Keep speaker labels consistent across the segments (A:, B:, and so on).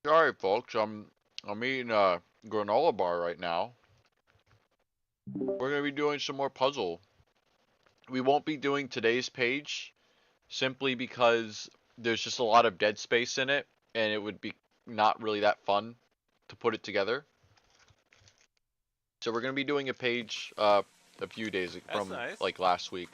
A: Alright, folks, I'm eating a granola bar right now. We're gonna be doing some more puzzle. We won't be doing today's page simply because there's just a lot of dead space in it, and it would be not really that fun to put it together. So we're gonna be doing a page a few days
B: That's
A: from
B: nice.
A: like last week.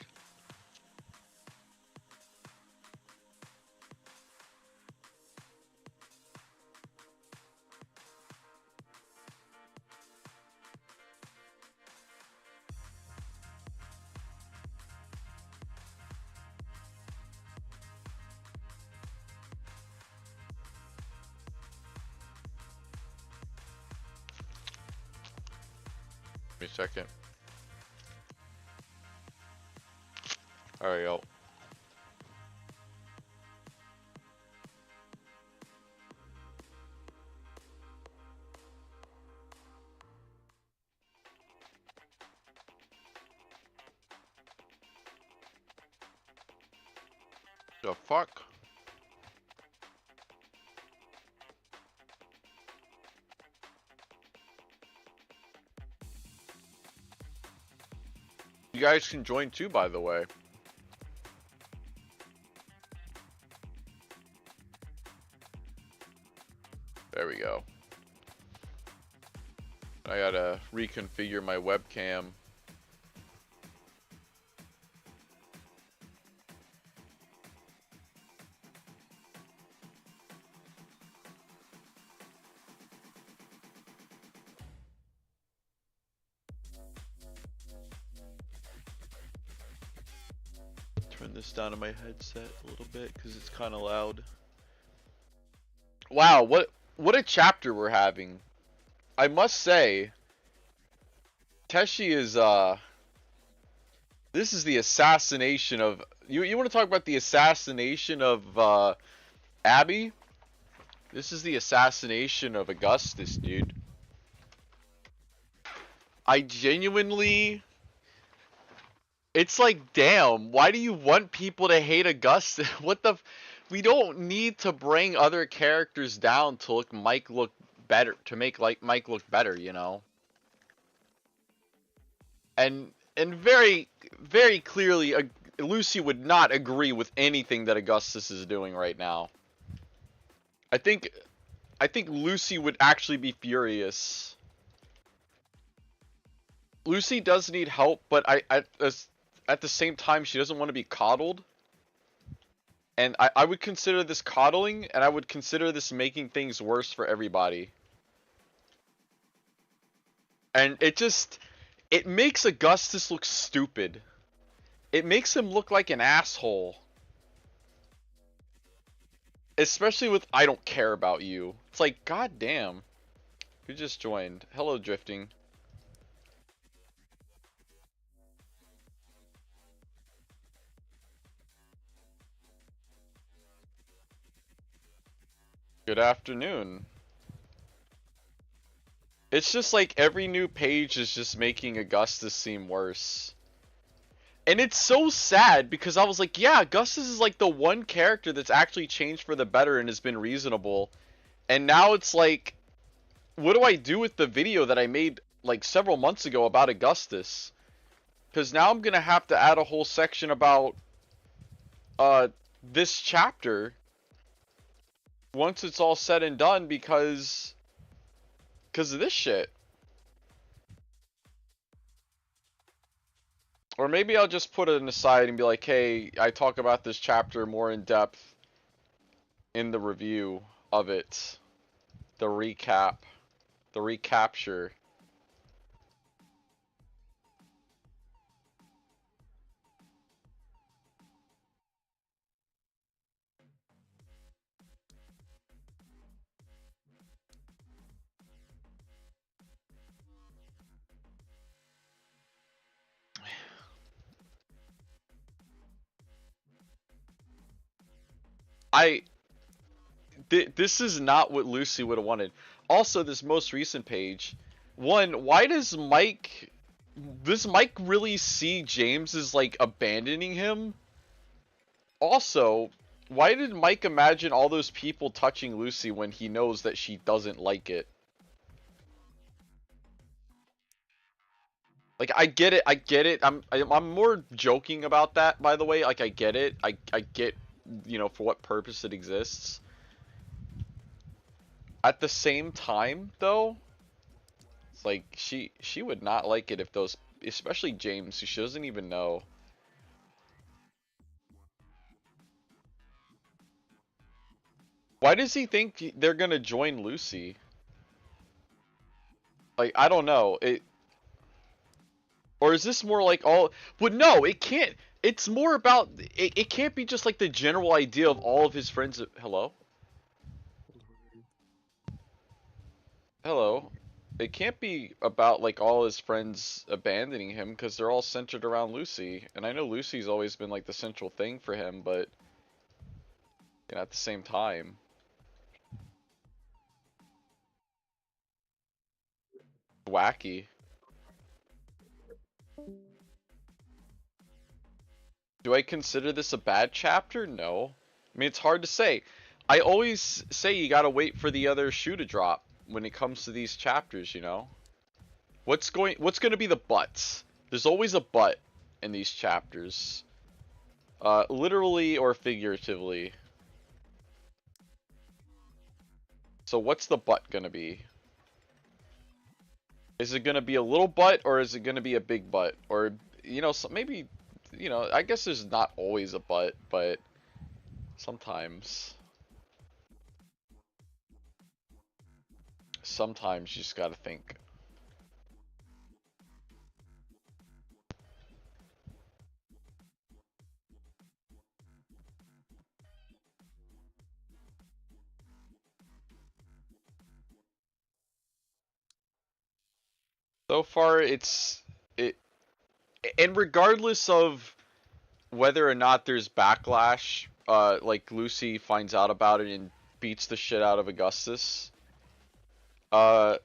A: Give me a second. Alright, yo. The fuck? You guys can join too, by the way. There we go. I gotta reconfigure my webcam. Turn this down on my headset a little bit because it's kind of loud. Wow, what a chapter we're having. I must say, Teshi is this is the assassination of you want to talk about the assassination of Abby? This is the assassination of Augustus, dude. I genuinely it's like, damn, why do you want people to hate Augustus? What the we don't need to bring other characters down to look Mike look better, to make like Mike look better, you know? And very clearly Lucy would not agree with anything that Augustus is doing right now. I think I think Lucy would actually be furious. Lucy does need help, but at the same time she doesn't want to be coddled. And I would consider this coddling, and I would consider this making things worse for everybody. And it makes Augustus look stupid. It makes him look like an asshole. Especially with I don't care about you. It's like, goddamn. Who just joined? Hello, Drifting. Good afternoon. It's just like every new page is just making Augustus seem worse. And it's so sad because I was like, yeah, Augustus is like the one character that's actually changed for the better and has been reasonable. And now it's like, what do I do with the video that I made like several months ago about Augustus? Because now I'm gonna have to add a whole section about this chapter once it's all said and done because of this shit. Or maybe I'll just put it aside and be like, hey, I talk about this chapter more in depth in the review of it. The recap. The recapture. This is not what Lucy would have wanted. Also, this most recent page, one, why does Mike really see James as like abandoning him? Also, Why did Mike imagine all those people touching Lucy when he knows that she doesn't like it? Like, I get it, I get it. I'm more joking about that, by the way. Like, I get it. I get, for what purpose it exists. At the same time, though, it's like she would not like it if those, especially James, who she doesn't even know. Why does he think they're gonna join Lucy? Like, I don't know. Or is this more like all? But no, it can't. It's more about it can't be just like the general idea of all of his friends. Hello, hello. It can't be about like all his friends abandoning him because they're all centered around Lucy. And I know Lucy's always been like the central thing for him, but at the same time, wacky. Do I consider this a bad chapter? No. I mean, it's hard to say. I always say you gotta wait for the other shoe to drop when it comes to these chapters, you know? What's gonna be the buts? There's always a but in these chapters. Literally or figuratively. So what's the but gonna be? Is it gonna be a little butt or is it gonna be a big butt? Or, maybe, I guess there's not always a but, but sometimes. Sometimes you just gotta think. So far, it, and regardless of whether or not there's backlash, like Lucy finds out about it and beats the shit out of Augustus, uh,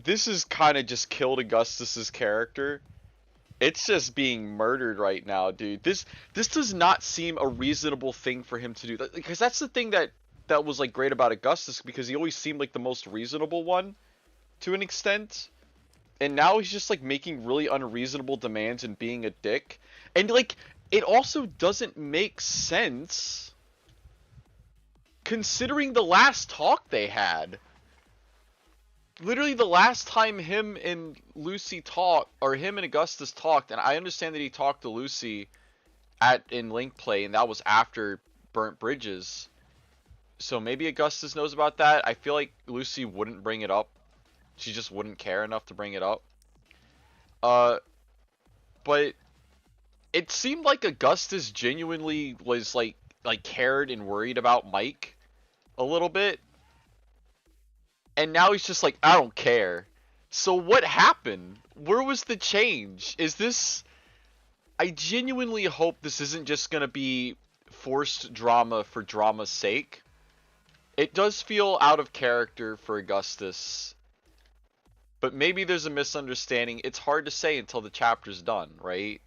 A: this is kind of just killed Augustus's character. It's just being murdered right now, dude. This does not seem a reasonable thing for him to do. Because that's the thing that was like great about Augustus, because he always seemed like the most reasonable one to an extent. And now he's just like making really unreasonable demands and being a dick. And like it also doesn't make sense considering the last talk they had. Literally the last time him and Lucy talked, or him and Augustus talked, and I understand that he talked to Lucy in Link Play, and that was after Burnt Bridges. So maybe Augustus knows about that. I feel like Lucy wouldn't bring it up. She just wouldn't care enough to bring it up. Uh, but it seemed like Augustus genuinely was like cared and worried about Mike a little bit. And now he's just like, I don't care. So what happened? Where was the change? Is this... I genuinely hope this isn't just going to be forced drama for drama's sake. It does feel out of character for Augustus. But maybe there's a misunderstanding. It's hard to say until the chapter's done, right?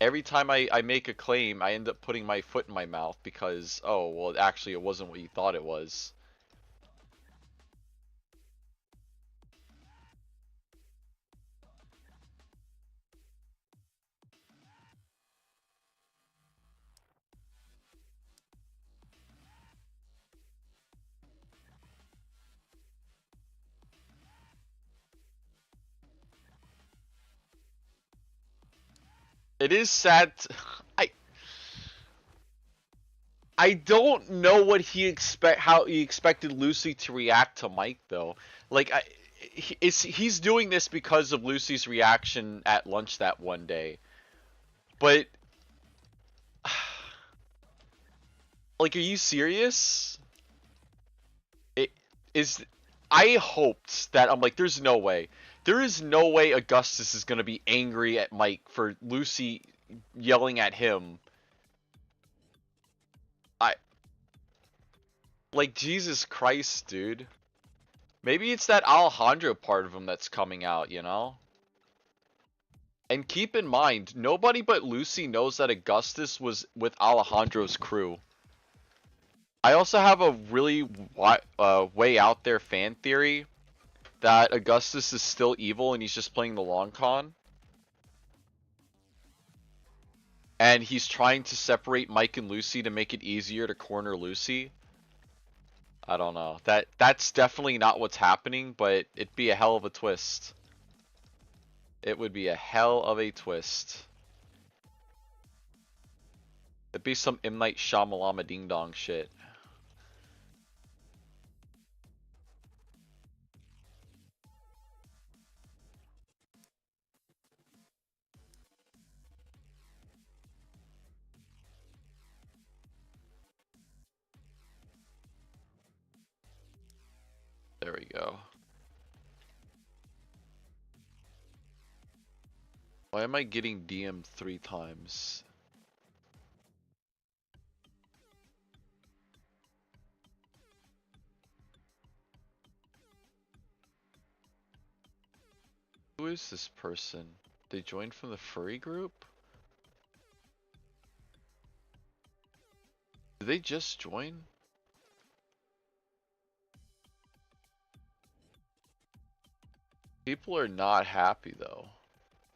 A: Every time I make a claim, I end up putting my foot in my mouth because, oh, well, actually it wasn't what you thought it was. It is sad. I I don't know what how he expected Lucy to react to Mike though. Like he's doing this because of Lucy's reaction at lunch that one day. But like, are you serious? It is. I hoped that I'm like, there's no way. There is no way Augustus is gonna be angry at Mike for Lucy yelling at him. I like Jesus Christ, dude. Maybe it's that Alejandro part of him that's coming out, you know? And keep in mind, nobody but Lucy knows that Augustus was with Alejandro's crew. I also have a really way out there fan theory that Augustus is still evil and he's just playing the long con. And he's trying to separate Mike and Lucy to make it easier to corner Lucy. I don't know. That's definitely not what's happening, but it'd be a hell of a twist. It would be a hell of a twist. It'd be some M. Night Shyamalama ding dong shit. There we go. Why am I getting DM'd 3 times? Who is this person? They joined from the furry group? Did they just join? People are not happy though.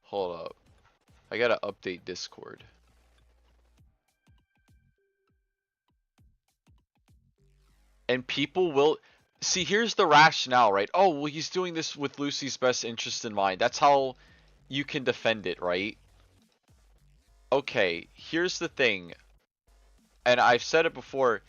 A: Hold up. I gotta update Discord. And people will... See, here's the rationale, right? Oh, well, he's doing this with Lucy's best interest in mind. That's how you can defend it, right? Okay, here's the thing. And I've said it before.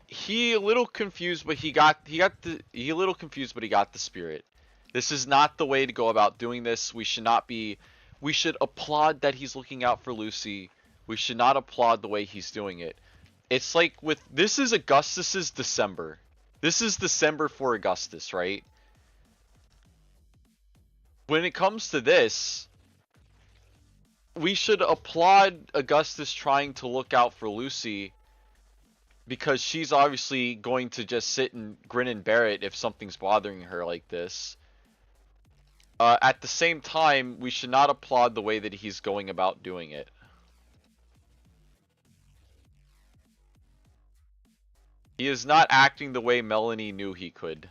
A: He a little confused, but he got a little confused, but he got the spirit. This is not the way to go about doing this. We should not be... We should applaud that he's looking out for Lucy. We should not applaud the way he's doing it. It's like with... This is Augustus's December. This is December for Augustus, right? When it comes to this, we should applaud Augustus trying to look out for Lucy, because she's obviously going to just sit and grin and bear it if something's bothering her like this. At the same time, we should not applaud the way that he's going about doing it. He is not acting the way Melanie knew he could.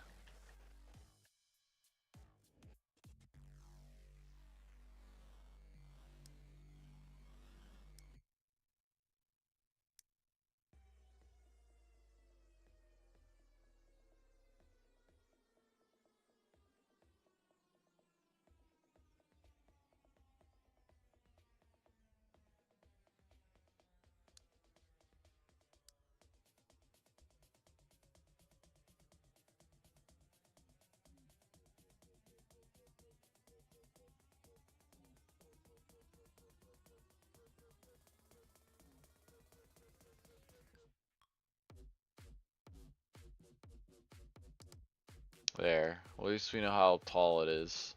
A: There. Well, at least we know how tall it is.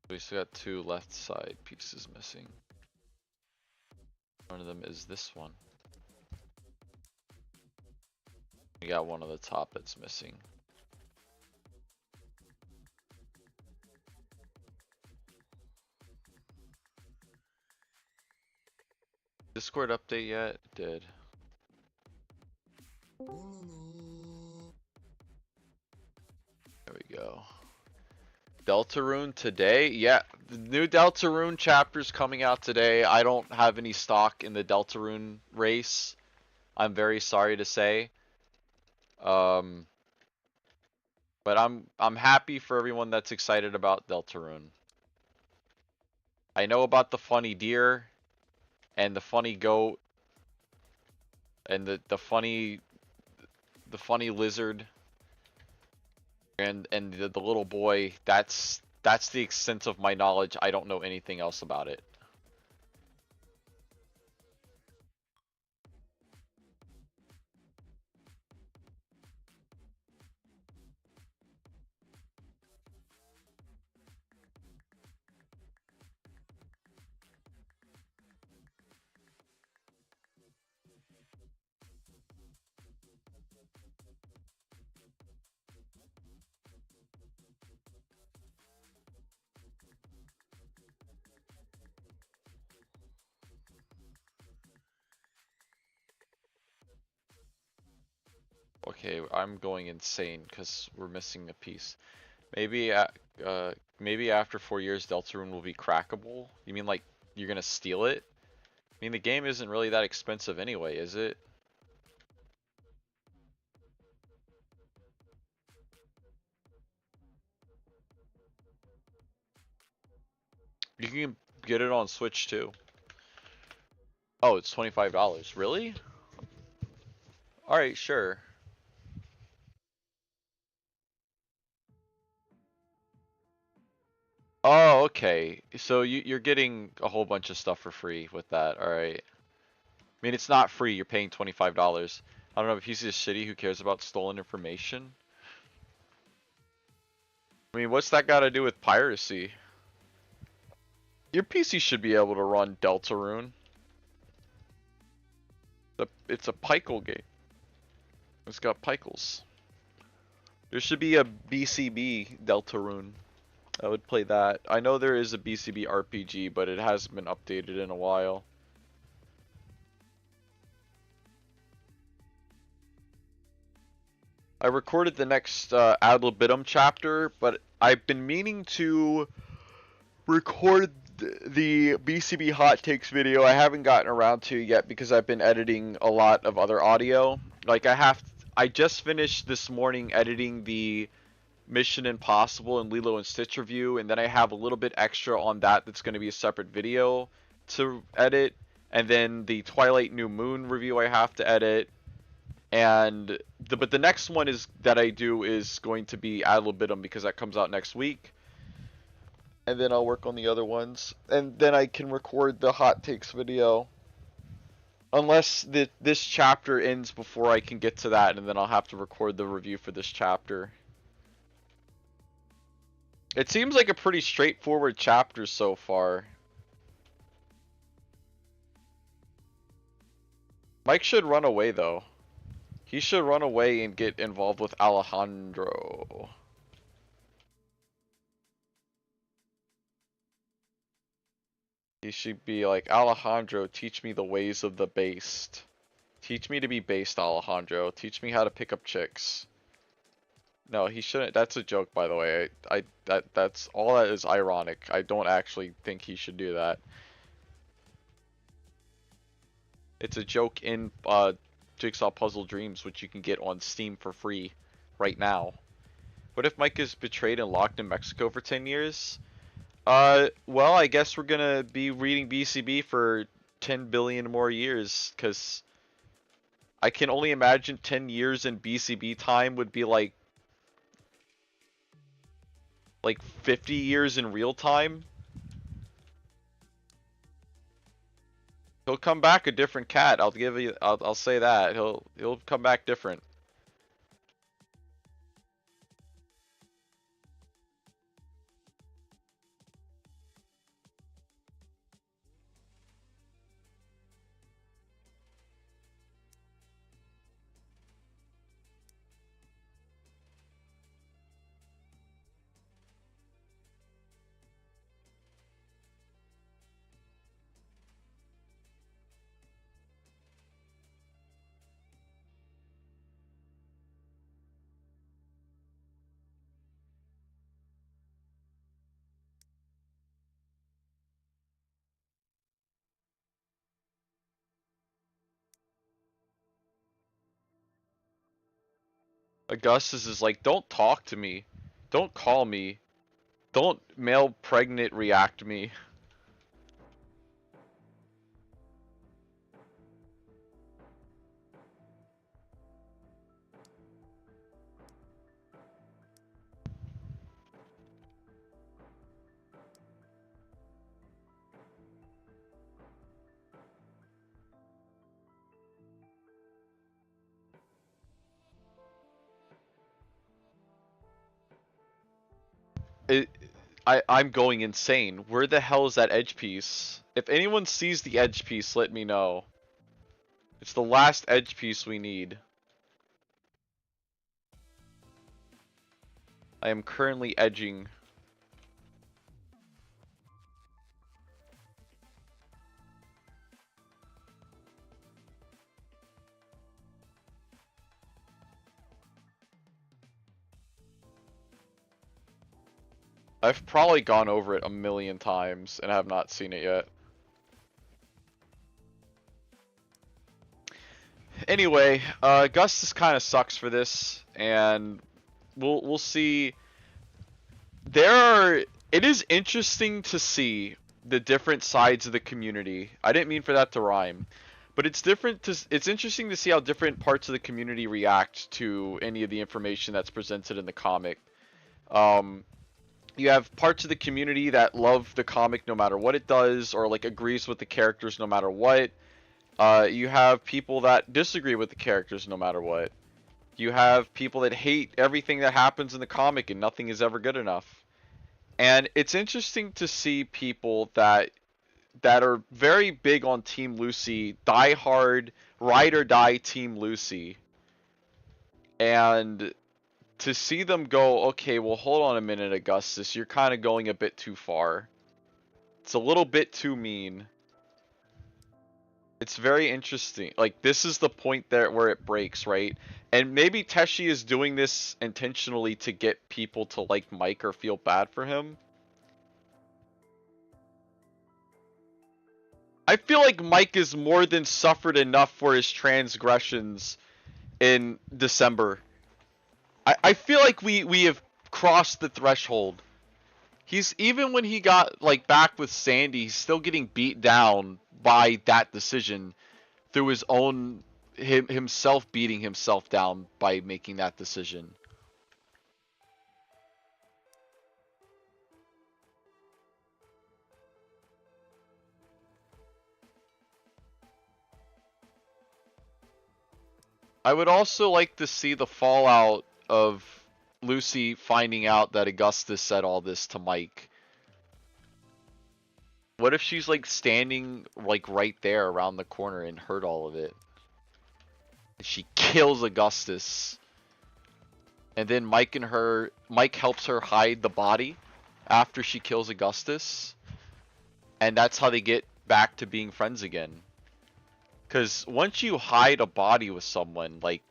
A: We still got 2 left side pieces missing. One of them is this one. We got one on the top that's missing. Discord update yet? It did. There we go. Deltarune today? Yeah, the new Deltarune chapter's coming out today. I don't have any stock in the Deltarune race. I'm very sorry to say. But I'm happy for everyone that's excited about Deltarune. I know about the funny deer and the funny goat and the funny lizard and the little boy. That's the extent of my knowledge. I don't know anything else about it. Okay, I'm going insane because we're missing a piece. Maybe, maybe after 4 years, Deltarune will be crackable. You mean like you're gonna steal it? I mean the game isn't really that expensive anyway, is it? You can get it on Switch too. Oh, it's $25. Really? All right, sure. Oh, okay. So you're getting a whole bunch of stuff for free with that. All right. I mean, it's not free. You're paying $25. I don't know if he's just shitty who cares about stolen information. I mean, what's that got to do with piracy? Your PC should be able to run Deltarune. It's a Pikel game. It's got Pikels. There should be a BCB Deltarune. I would play that. I know there is a BCB RPG, but it hasn't been updated in a while. I recorded the next ad libitum chapter, but I've been meaning to record the BCB hot takes video. I haven't gotten around to yet because I've been editing a lot of other audio. Like I just finished this morning editing the Mission Impossible and Lilo and Stitch review, and then I have a little bit extra on that that's going to be a separate video to edit, and then the Twilight New Moon review I have to edit, and but the next one is that I do is going to be ad libitum because that comes out next week, and then I'll work on the other ones, and then I can record the hot takes video. Unless this chapter ends before I can get to that, and then I'll have to record the review for this chapter. It seems like a pretty straightforward chapter so far. Mike should run away though. He should run away and get involved with Alejandro. He should be like, Alejandro, teach me the ways of the based. Teach me to be based, Alejandro. Teach me how to pick up chicks. No, he shouldn't. That's a joke, by the way. That's all that is ironic. I don't actually think he should do that. It's a joke in Jigsaw Puzzle Dreams, which you can get on Steam for free right now. What if Mike is betrayed and locked in Mexico for 10 years? Well, I guess we're gonna be reading BCB for 10 billion more years, because I can only imagine 10 years in BCB time would be like 50 years in real time. He'll come back a different cat. I'll say that. He'll come back different. Augustus is like, don't talk to me. Don't call me. Don't male pregnant react me. It, I'm going insane. Where the hell is that edge piece? If anyone sees the edge piece, let me know. It's the last edge piece we need. I am currently edging. I've probably gone over it a million times and have not seen it yet. Anyway, Augustus kind of sucks for this, and we'll see. There are. It is interesting to see the different sides of the community. I didn't mean for that to rhyme, but it's interesting to see how different parts of the community react to any of the information that's presented in the comic. Um, you have parts of the community that love the comic no matter what it does, or like agrees with the characters no matter what. You have people that disagree with the characters no matter what. You have people that hate everything that happens in the comic and nothing is ever good enough. And it's interesting to see people that are very big on Team Lucy, die hard, ride or die Team Lucy, and to see them go, okay, well, hold on a minute, Augustus, you're kind of going a bit too far. It's a little bit too mean. It's very interesting. Like, this is the point there where it breaks, right? And maybe Teshi is doing this intentionally to get people to like Mike or feel bad for him. I feel like Mike is more than suffered enough for his transgressions in December. I feel like we have crossed the threshold. He's even when he got like back with Sandy, he's still getting beat down by that decision through his own himself beating himself down by making that decision. I would also like to see the fallout of Lucy finding out that Augustus said all this to Mike. What if she's like standing like right there around the corner and heard all of it? And she kills Augustus. And then Mike helps her hide the body after she kills Augustus. And that's how they get back to being friends again. Because once you hide a body with someone, like,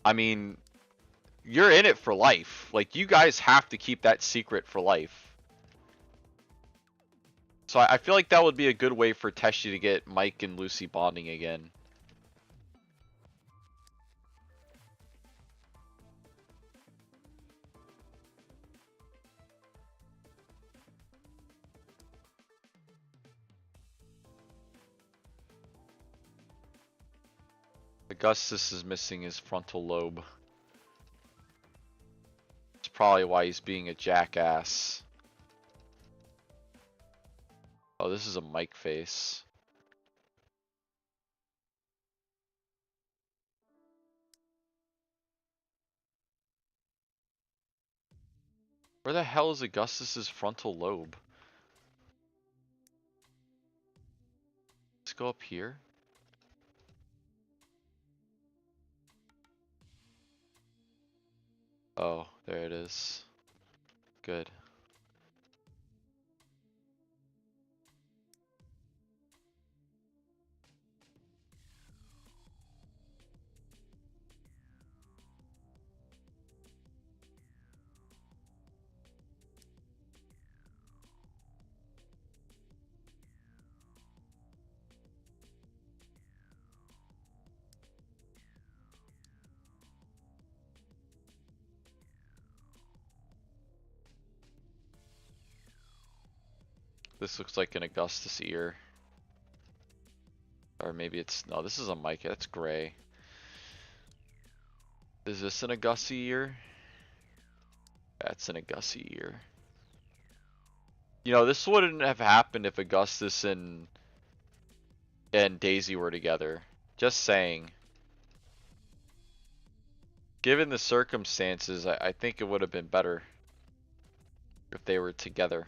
A: I mean, you're in it for life. Like, you guys have to keep that secret for life. So I feel like that would be a good way for Teshi to get Mike and Lucy bonding again. Augustus is missing his frontal lobe. It's probably why he's being a jackass. Oh, this is a Mike face. Where the hell is Augustus's frontal lobe? Let's go up here. Oh, there it is. Good. This looks like an Augustus ear. Or maybe it's... No, this is a Mike. That's gray. Is this an Augustus ear? That's an Augustus ear. You know, this wouldn't have happened if Augustus and Daisy were together. Just saying. Given the circumstances, I think it would have been better if they were together.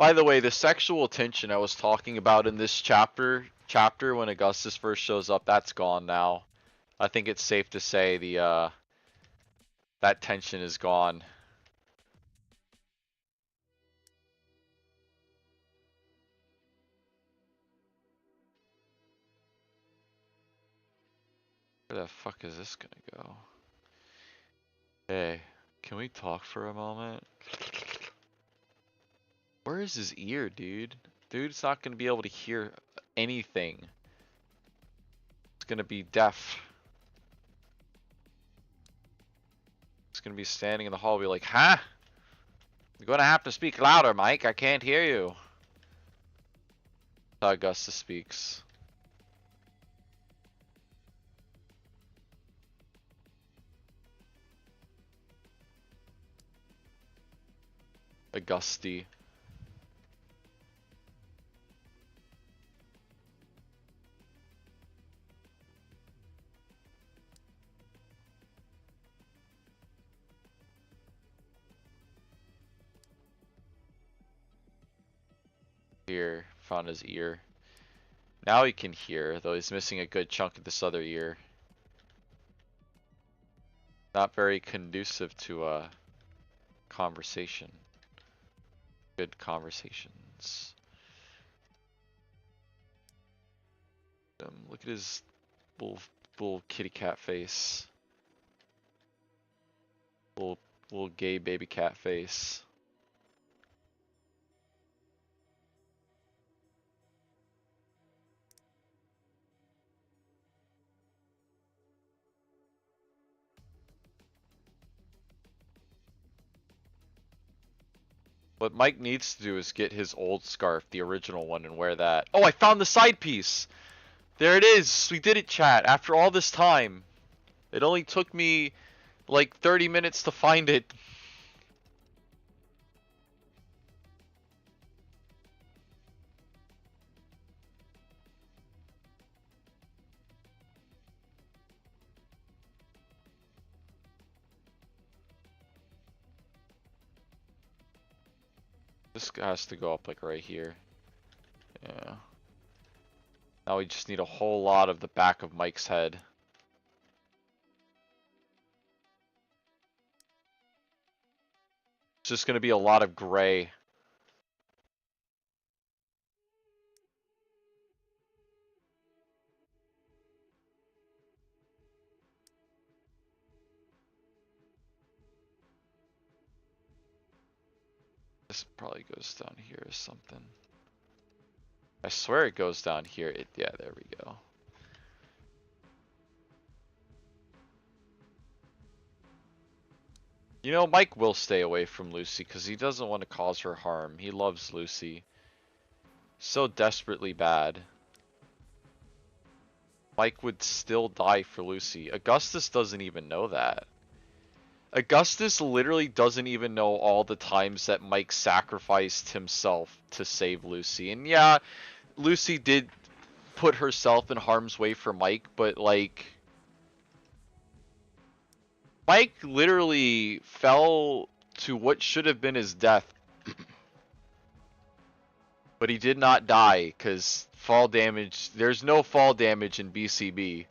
A: By the way, the sexual tension I was talking about in this chapter when Augustus first shows up, that's gone now. I think it's safe to say that tension is gone. Where the fuck is this gonna go? Hey, can we talk for a moment? Where is his ear, dude? Dude's not gonna be able to hear anything. It's gonna be deaf. It's gonna be standing in the hallway like, huh? You're gonna have to speak louder, Mike. I can't hear you. That's how Augustus speaks. Augusti. Here, found his ear. Now he can hear, though he's missing a good chunk of this other ear. Not very conducive to a conversation. Good conversations. Look at his little kitty cat face. Little gay baby cat face. What Mike needs to do is get his old scarf, the original one, and wear that. Oh, I found the side piece! There it is! We did it, chat, after all this time. It only took me like 30 minutes to find it. This has to go up like right here. Yeah. Now we just need a whole lot of the back of Mike's head. It's just gonna be a lot of gray. This probably goes down here or something. I swear it goes down here. Yeah, there we go. You know, Mike will stay away from Lucy because he doesn't want to cause her harm. He loves Lucy so desperately bad. Mike would still die for Lucy. Augustus doesn't even know that. Augustus literally doesn't even know all the times that Mike sacrificed himself to save Lucy. And yeah, Lucy did put herself in harm's way for Mike, but like, Mike literally fell to what should have been his death. But he did not die because fall damage, there's no fall damage in BCB.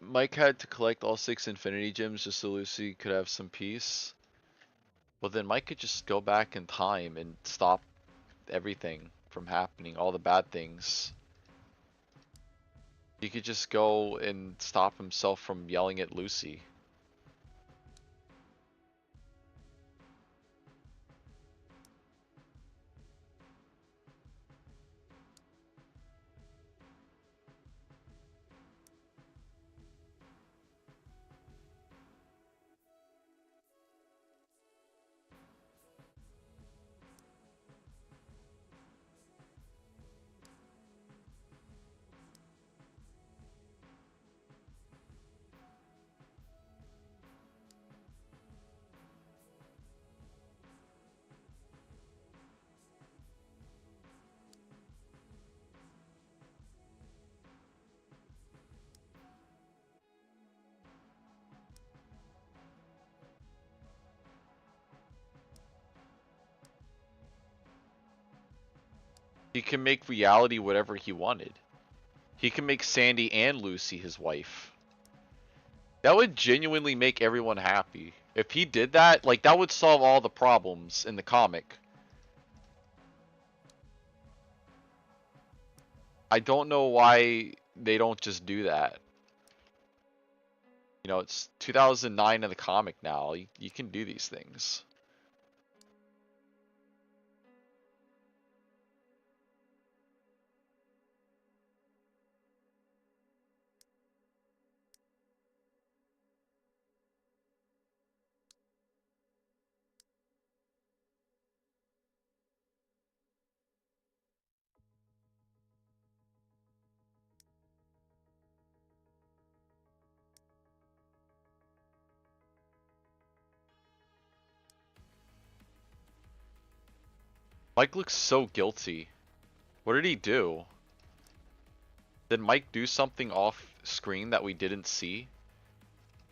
A: Mike had to collect all 6 Infinity Gems just so Lucy could have some peace. Well, then Mike could just go back in time and stop everything from happening, all the bad things. He could just go and stop himself from yelling at Lucy. He can make reality whatever he wanted. He can make Sandy and Lucy his wife. That would genuinely make everyone happy. If he did that, like, that would solve all the problems in the comic. I don't know why they don't just do that. You know, it's 2009 in the comic now. You can do these things. Mike looks so guilty. What did he do? Did Mike do something off screen that we didn't see?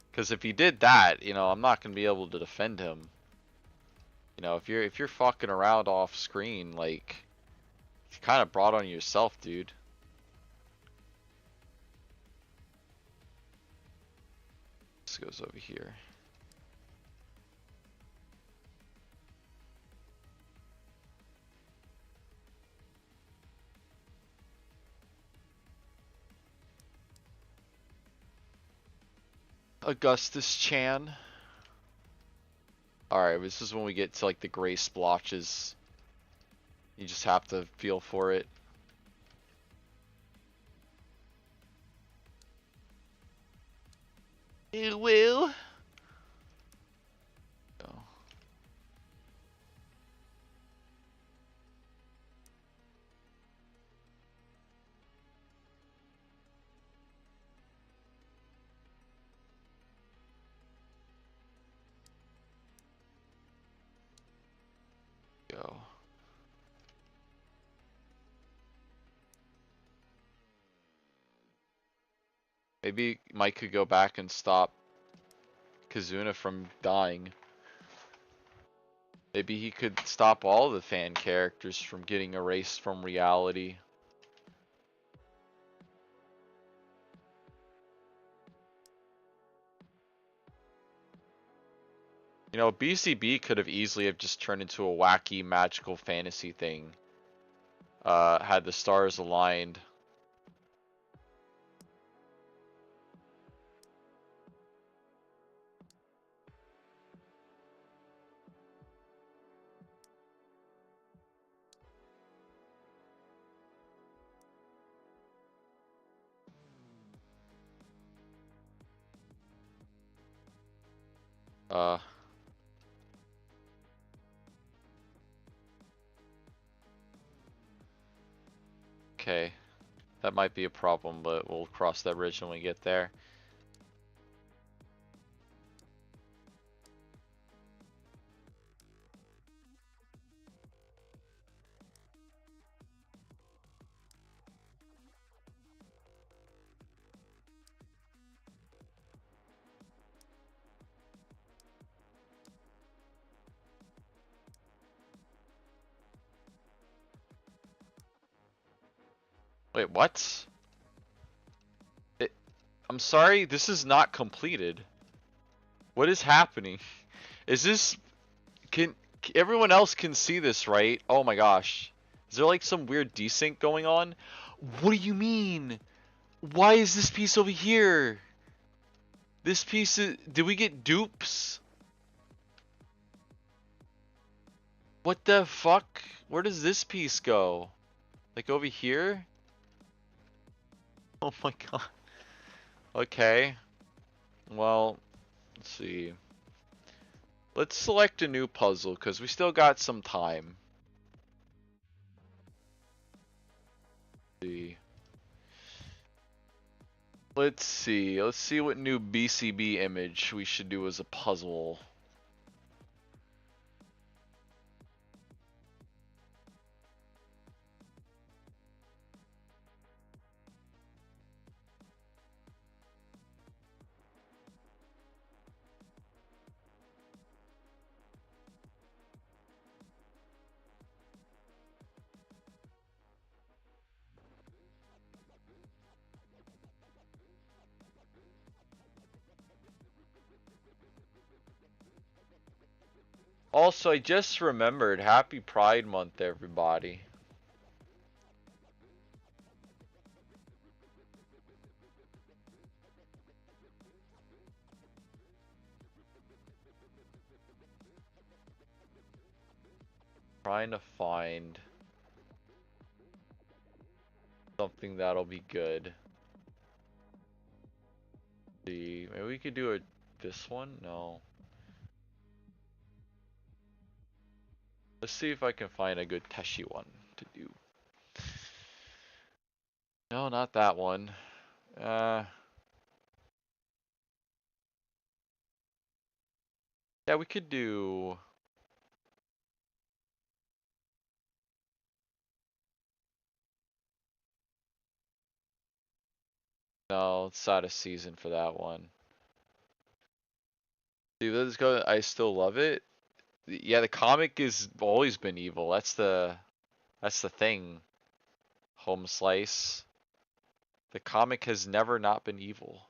A: Because if he did that, you know, I'm not gonna be able to defend him. You know, if you're fucking around off screen, like, you kind of brought on yourself, dude. This goes over here. Augustus Chan. Alright, this is when we get to like the gray splotches. You just have to feel for it. It will. Oh. Go. Maybe Mike could go back and stop Kazuna from dying. Maybe he could stop all the fan characters from getting erased from reality. You know, BCB could have easily have just turned into a wacky magical fantasy thing. Had the stars aligned. Uh, okay. That might be a problem, but we'll cross that bridge when we get there. Wait, what? I'm sorry, this is not completed. What is happening? Is this... Can... Everyone else can see this, right? Oh my gosh. Is there like some weird desync going on? What do you mean? Why is this piece over here? This piece is... Did we get dupes? What the fuck? Where does this piece go? Like over here? Oh my god. Okay. Well, let's see. Let's select a new puzzle because we still got some time. Let's see. Let's see what new BCB image we should do as a puzzle. Also, I just remembered, Happy Pride Month, everybody. Trying to find something that'll be good. See, maybe we could do this one? No. Let's see if I can find a good Teshi one to do. No, not that one. Yeah, we could do. No, it's out of season for that one. See, let's go. I still love it. Yeah, the comic has always been evil. That's the thing. Home slice. The comic has never not been evil.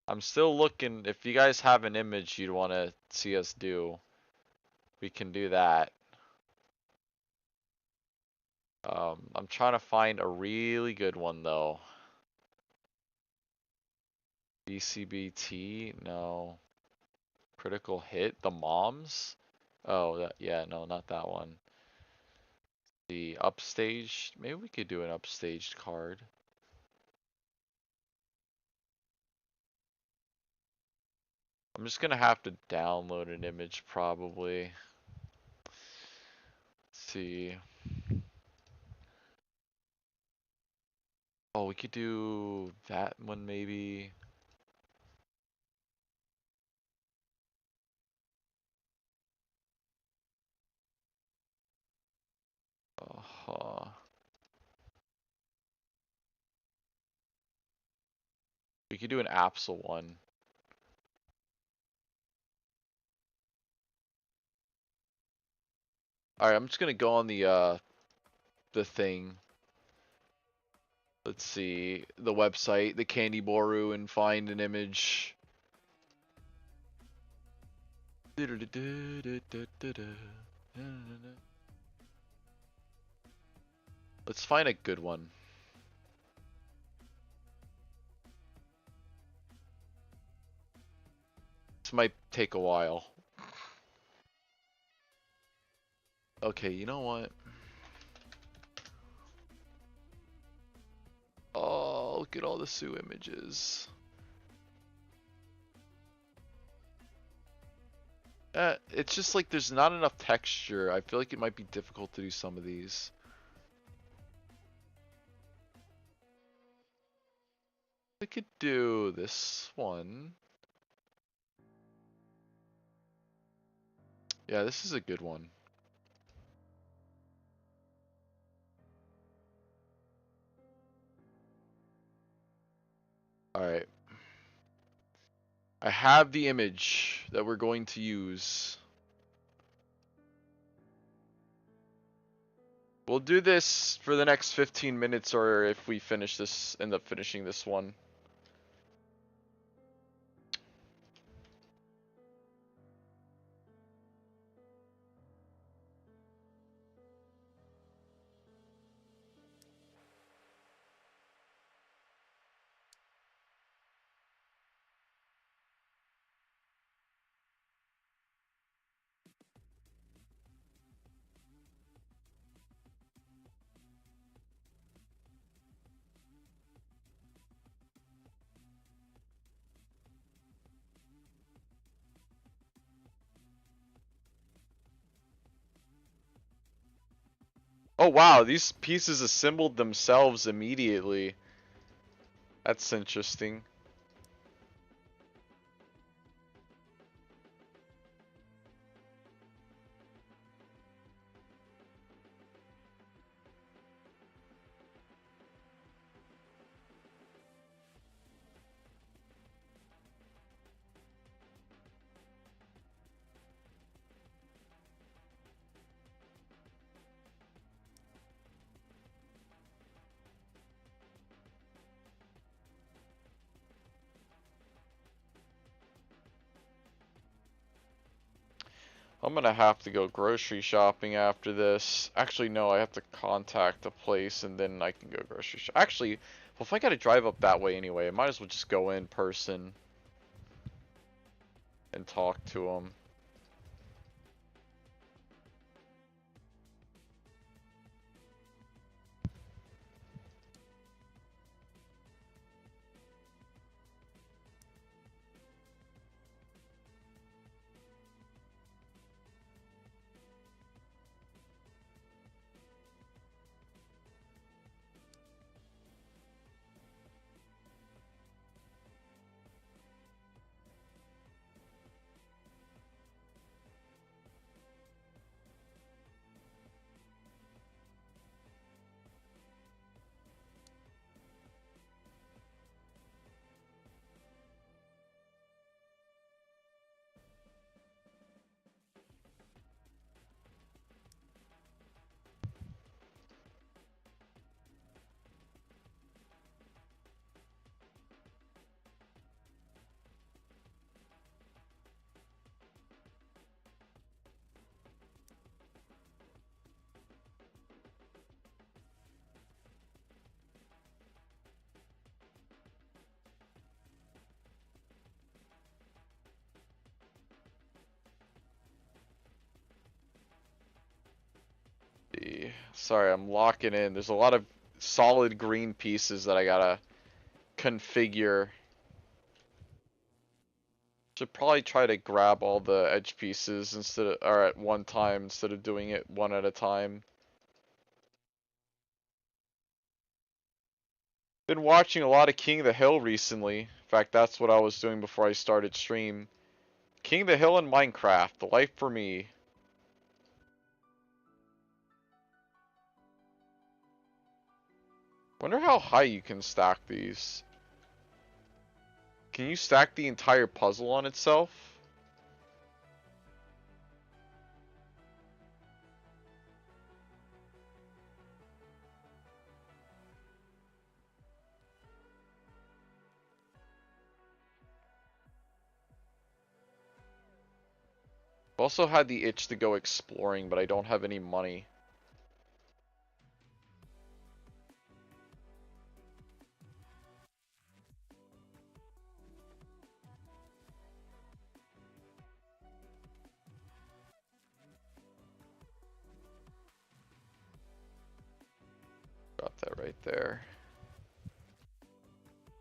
A: I'm still looking. If you guys have an image you'd want to see us do, we can do that. I'm trying to find a really good one though. BCBT? No. Critical Hit? The Moms? Oh, yeah, no, not that one. The Upstaged? Maybe we could do an Upstaged card. I'm just gonna have to download an image probably. Let's see. Oh, we could do that one maybe. Uh-huh. We could do an Absol one. Alright, I'm just gonna go on the thing. Let's see. The website, the Candy Boru, and find an image. Let's find a good one. This might take a while. Okay, you know what? Oh, look at all the Sue images. It's just like there's not enough texture. I feel like it might be difficult to do some of these. I could do this one. Yeah, this is a good one. Alright. I have the image that we're going to use. We'll do this for the next 15 minutes, or if we finish this, end up finishing this one. Oh wow, these pieces assembled themselves immediately. That's interesting. I'm gonna have to go grocery shopping after this. Actually, no, I have to contact a place and then I can go grocery shop. Actually, well, if I gotta drive up that way anyway, I might as well just go in person and talk to them. Sorry, I'm locking in. There's a lot of solid green pieces that I gotta configure. Should probably try to grab all the edge pieces instead of, or at one time instead of doing it one at a time. Been watching a lot of King of the Hill recently. In fact, that's what I was doing before I started stream. King of the Hill and Minecraft, the life for me. Wonder how high you can stack these. Can you stack the entire puzzle on itself? I've also had the itch to go exploring, but I don't have any money. Got that right there.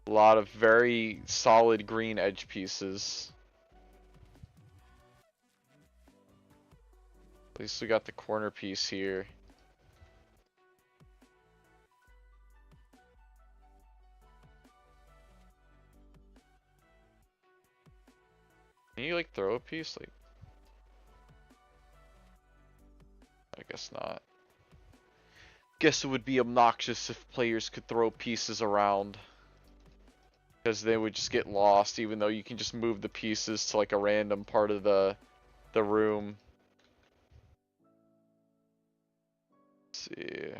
A: A lot of very solid green edge pieces. At least we got the corner piece here. Can you like throw a piece? Like, I guess not. Guess it would be obnoxious if players could throw pieces around. Because they would just get lost, even though you can just move the pieces to like a random part of the room. Let's see.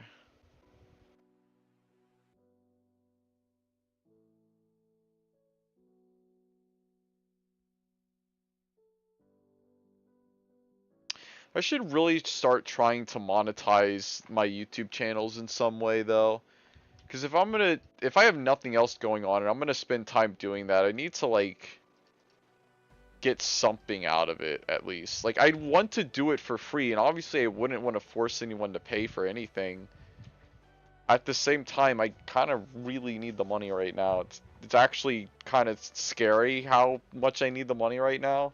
A: I should really start trying to monetize my YouTube channels in some way though. Because if I have nothing else going on and I'm gonna spend time doing that, I need to like get something out of it at least. Like I'd want to do it for free, and obviously I wouldn't want to force anyone to pay for anything. At the same time, I kind of really need the money right now. It's actually kind of scary how much I need the money right now.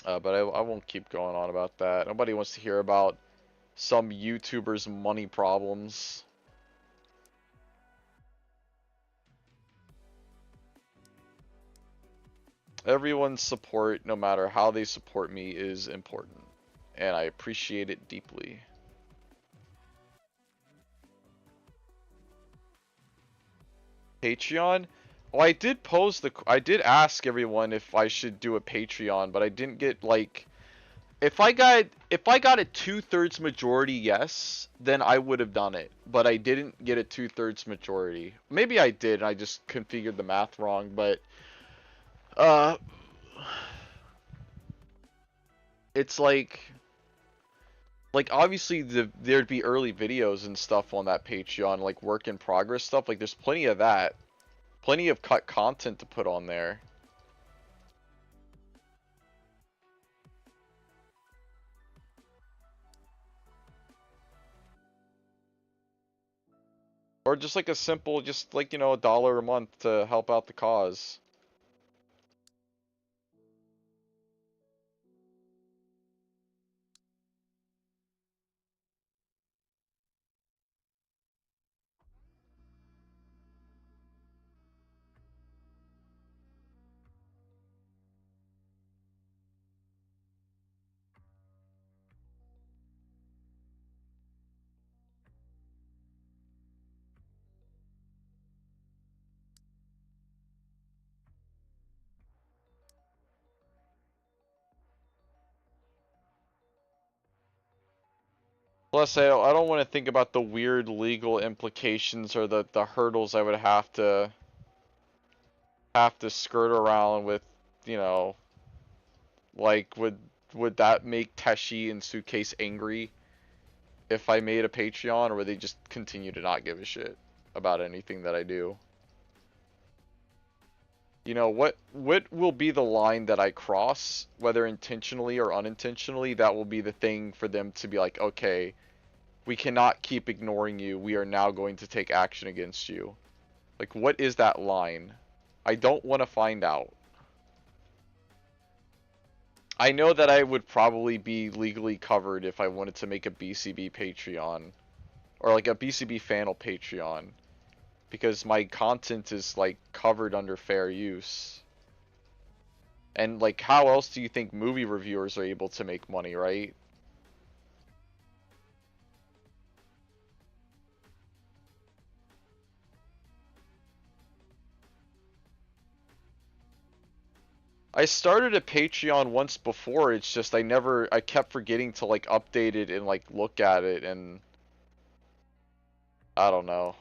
A: But I won't keep going on about that. Nobody wants to hear about some YouTuber's money problems. Everyone's support, no matter how they support me, is important. And I appreciate it deeply. Patreon? Oh, I did ask everyone if I should do a Patreon, but I didn't get like, if I got a 2/3 majority yes, then I would have done it. But I didn't get a 2/3 majority. Maybe I did, and I just configured the math wrong, but uh it's like obviously there'd be early videos and stuff on that Patreon, like work in progress stuff. Like there's plenty of that, plenty of cut content to put on there. Or just like a simple, just like, you know, $1 a month to help out the cause. Plus, I don't want to think about the weird legal implications or the hurdles I would have to skirt around with, you know, like would that make Teshi and Suitcase angry if I made a Patreon, or would they just continue to not give a shit about anything that I do? You know, what will be the line that I cross, whether intentionally or unintentionally? That will be the thing for them to be like, okay, we cannot keep ignoring you. We are now going to take action against you. Like, what is that line? I don't want to find out. I know that I would probably be legally covered if I wanted to make a BCB Patreon. Or like a BCB Fanel Patreon. Because my content is like covered under fair use. And like, how else do you think movie reviewers are able to make money, right? I started a Patreon once before, it's just I kept forgetting to like update it and like look at it, and I don't know.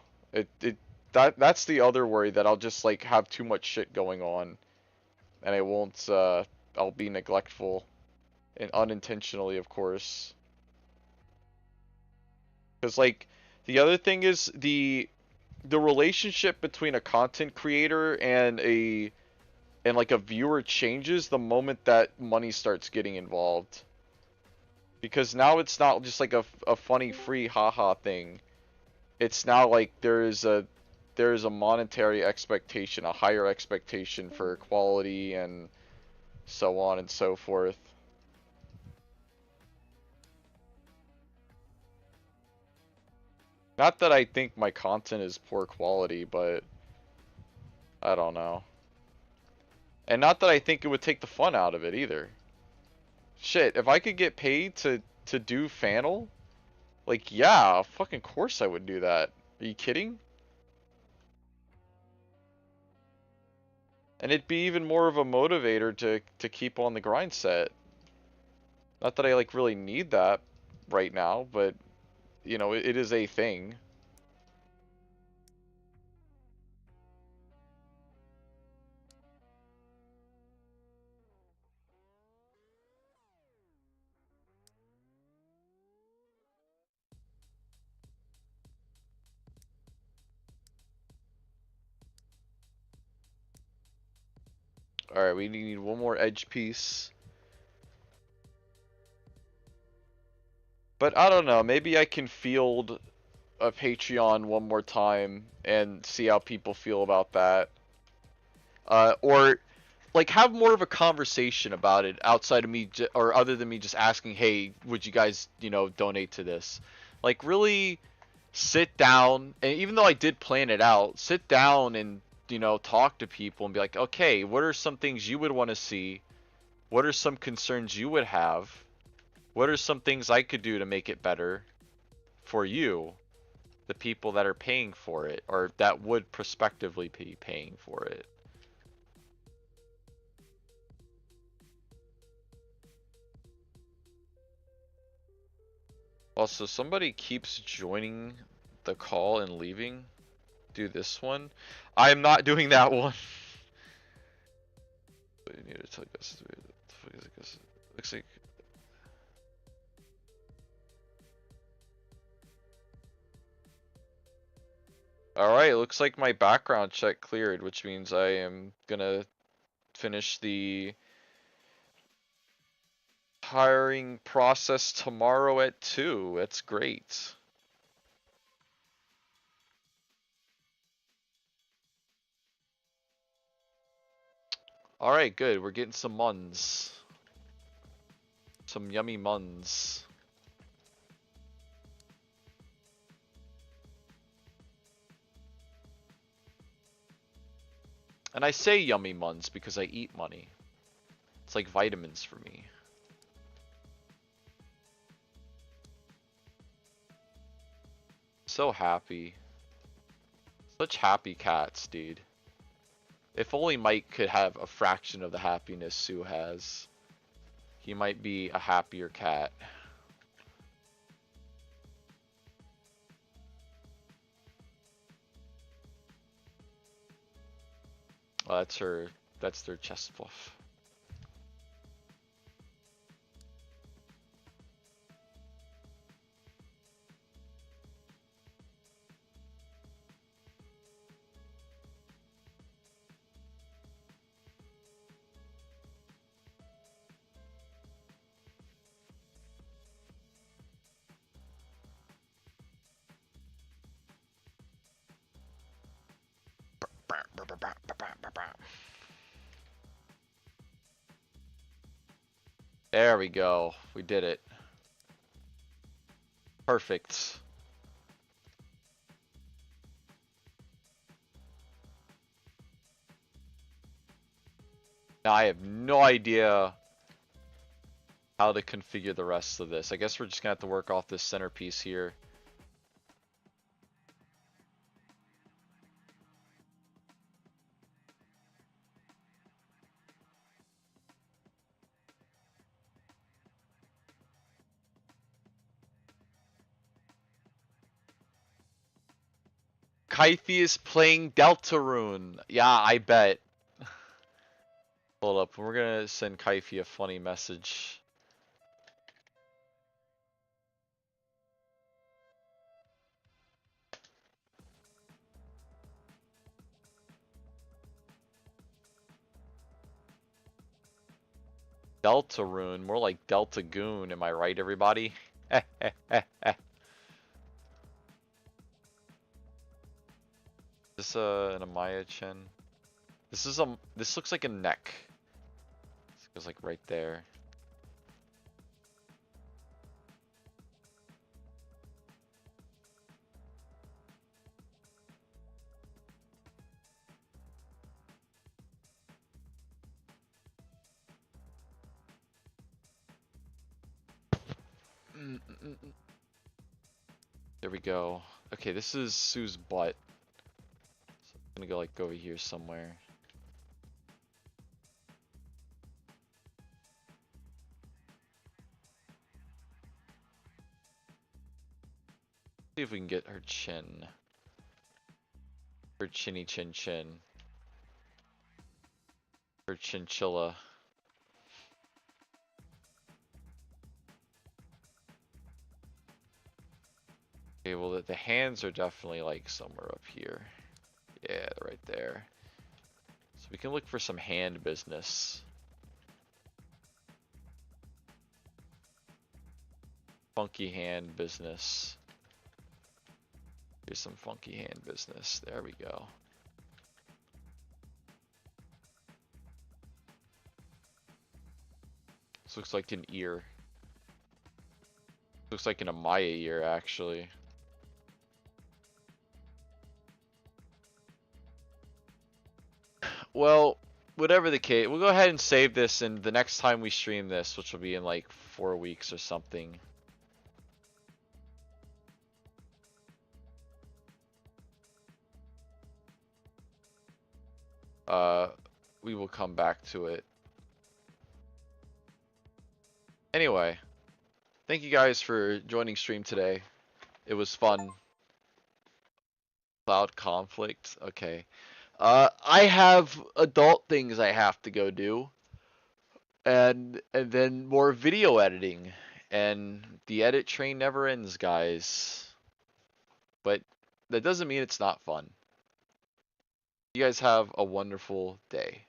A: That's the other worry, that I'll just like have too much shit going on and I won't I'll be neglectful, and unintentionally, of course. Cuz like the other thing is the relationship between a content creator and like a viewer changes the moment that money starts getting involved. Because now it's not just like a funny free haha thing. It's now like there is a monetary expectation, a higher expectation for quality and so on and so forth. Not that I think my content is poor quality, but I don't know. And not that I think it would take the fun out of it either. Shit, if I could get paid to do Fanel, like yeah, fucking course I would do that. Are you kidding? And it'd be even more of a motivator to keep on the grind set. Not that I like really need that right now, but you know, it is a thing. Alright, we need one more edge piece. But I don't know, maybe I can field a Patreon one more time and see how people feel about that. Or like have more of a conversation about it outside of me, or other than me just asking, hey, would you guys, you know, donate to this? Like really sit down, and even though I did plan it out, sit down and, you know, talk to people and be like, okay, what are some things you would want to see? What are some concerns you would have? What are some things I could do to make it better for you, the people that are paying for it, or that would prospectively be paying for it? Also, somebody keeps joining the call and leaving. Do this one. I am not doing that one. But you need to tell Gus. What the fuck is it, Gus? Looks like Alright, looks like my background check cleared, which means I am gonna finish the hiring process tomorrow at 2. That's great. Alright, good. We're getting some muns. Some yummy muns. And I say yummy muns because I eat money. It's like vitamins for me. So happy. Such happy cats, dude. If only Mike could have a fraction of the happiness Sue has, he might be a happier cat. Well, that's their chest fluff. There we go. We did it. Perfect. Now I have no idea how to configure the rest of this. I guess we're just gonna have to work off this centerpiece here. Kaifi is playing Deltarune. Yeah, I bet. Hold up, we're gonna send Kaifi a funny message. Deltarune, more like Delta Goon, am I right, everybody? This an Amaya chin. This looks like a neck. This goes like right there. There we go. Okay, this is Sue's butt. So I'm gonna go like over here somewhere. See if we can get her chin. Her chinny chin chin. Her chinchilla. Okay, well the hands are definitely like somewhere up here. Yeah, they're right there. So we can look for some hand business. Funky hand business. Here's some funky hand business. There we go. This looks like an ear. Looks like an Amaya ear, actually. Well, whatever the case, we'll go ahead and save this, and the next time we stream this, which will be in like 4 weeks or something. We will come back to it. Anyway, thank you guys for joining stream today. It was fun. Cloud conflict. Okay. I have adult things I have to go do. And then more video editing. And the edit train never ends, guys. But That doesn't mean it's not fun. You guys have a wonderful day.